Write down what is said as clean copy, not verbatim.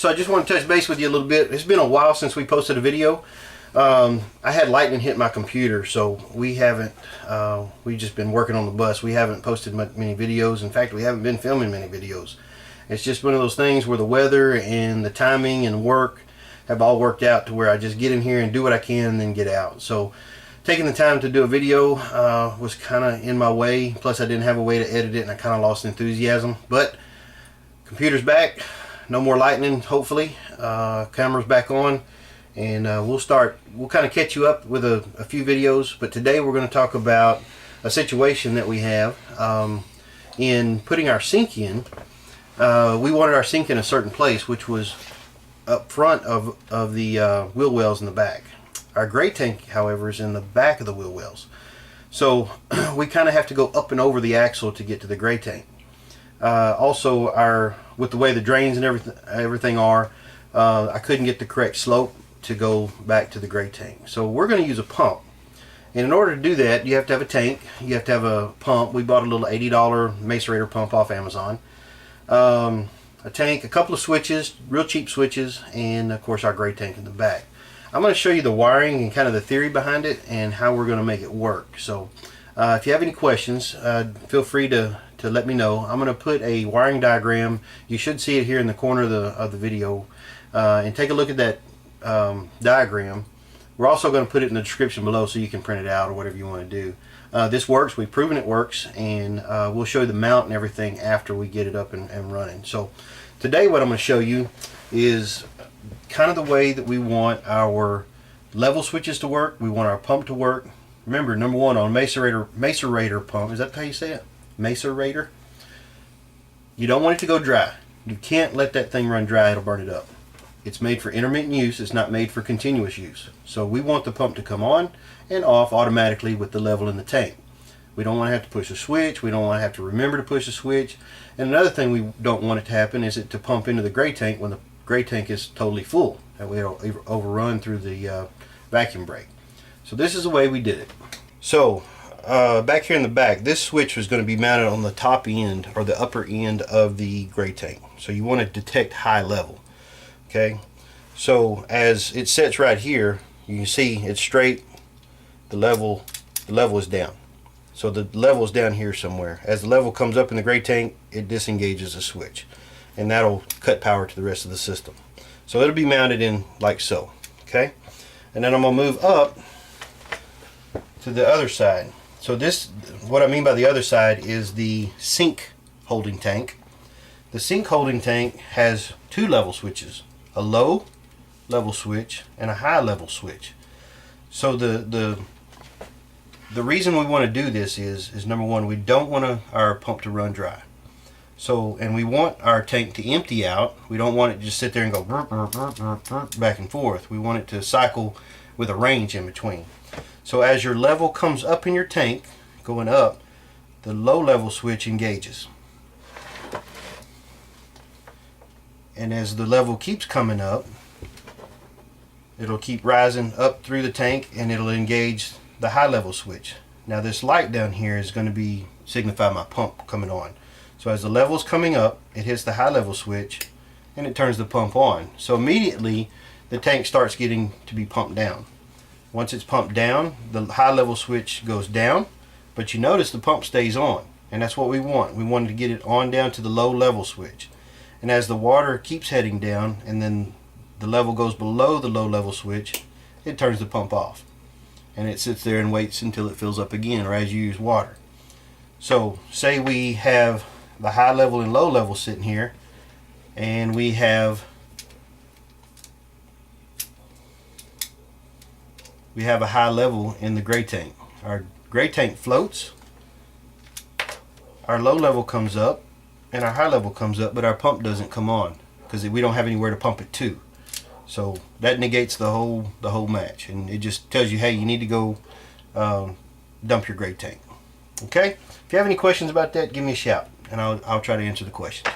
So I just want to touch base with you a little bit. It's been a while since we posted a video. I had lightning hit my computer, so we haven't, we've just been working on the bus. We haven't posted many videos. In fact, we haven't been filming many videos. It's just one of those things where the weather and the timing and work have all worked out to where I just get in here and do what I can and then get out. So taking the time to do a video was kind of in my way. Plus I didn't have a way to edit it and I kind of lost enthusiasm. But computer's back. No more lightning, hopefully. Camera's back on. And we'll kind of catch you up with a few videos. But today we're going to talk about a situation that we have in putting our sink in. We wanted our sink in a certain place, which was up front of the wheel wells in the back. Our gray tank, however, is in the back of the wheel wells. So we kind of have to go up and over the axle to get to the gray tank. Also, with the way the drains and everything are, I couldn't get the correct slope to go back to the gray tank. So we're going to use a pump. And in order to do that, you have to have a tank. You have to have a pump. We bought a little $80 macerator pump off Amazon. A tank, a couple of switches, real cheap switches, and of course our gray tank in the back. I'm going to show you the wiring and kind of the theory behind it and how we're going to make it work. So if you have any questions, feel free to let me know. I'm going to put a wiring diagram. You should see it here in the corner of the video. And take a look at that diagram. We're also going to put it in the description below so you can print it out or whatever you want to do. This works. We've proven it works, and we'll show you the mount and everything after we get it up and running. So today what I'm going to show you is kind of the way that we want our level switches to work. We want our pump to work. Remember, number one, on a macerator pump, is that how you say it? Macerator? You don't want it to go dry. You can't let that thing run dry. It'll burn it up. It's made for intermittent use. It's not made for continuous use. So we want the pump to come on and off automatically with the level in the tank. We don't want to have to push a switch. We don't want to have to remember to push a switch. And another thing we don't want it to happen is it to pump into the gray tank when the gray tank is totally full. That way it'll overrun through the vacuum brake. So this is the way we did it. So back here in the back, this switch was going to be mounted on the top end or the upper end of the gray tank. So you want to detect high level. Okay, so as it sets right here, you can see it's straight. The level is down. So the level is down here somewhere. As the level comes up in the gray tank, it disengages the switch, and that'll cut power to the rest of the system. So it'll be mounted in like so. Okay, and then I'm gonna move up to the other side. So this, what I mean by the other side, is the sink holding tank. The sink holding tank has two level switches. A low level switch and a high level switch. So the reason we want to do this is number one, we don't want our pump to run dry. So, and we want our tank to empty out. We don't want it to just sit there and go burp, burp, burp, burp, burp, back and forth. We want it to cycle with a range in between. So as your level comes up in your tank, going up, the low level switch engages. And as the level keeps coming up, it'll keep rising up through the tank and it'll engage the high level switch. Now this light down here is going to signify my pump coming on. So as the level is coming up, it hits the high level switch and it turns the pump on. So immediately the tank starts getting to be pumped down. Once it's pumped down, the high level switch goes down, but you notice the pump stays on, and that's what we want. We wanted to get it on down to the low level switch. And as the water keeps heading down and then the level goes below the low level switch, it turns the pump off. And it sits there and waits until it fills up again or as you use water. So say we have the high level and low level sitting here, and we have a high level in the gray tank. Our gray tank floats, our low level comes up, and our high level comes up, but our pump doesn't come on because we don't have anywhere to pump it to. So that negates the whole match, and it just tells you, hey, you need to go dump your gray tank. Okay? If you have any questions about that, give me a shout, and I'll try to answer the questions.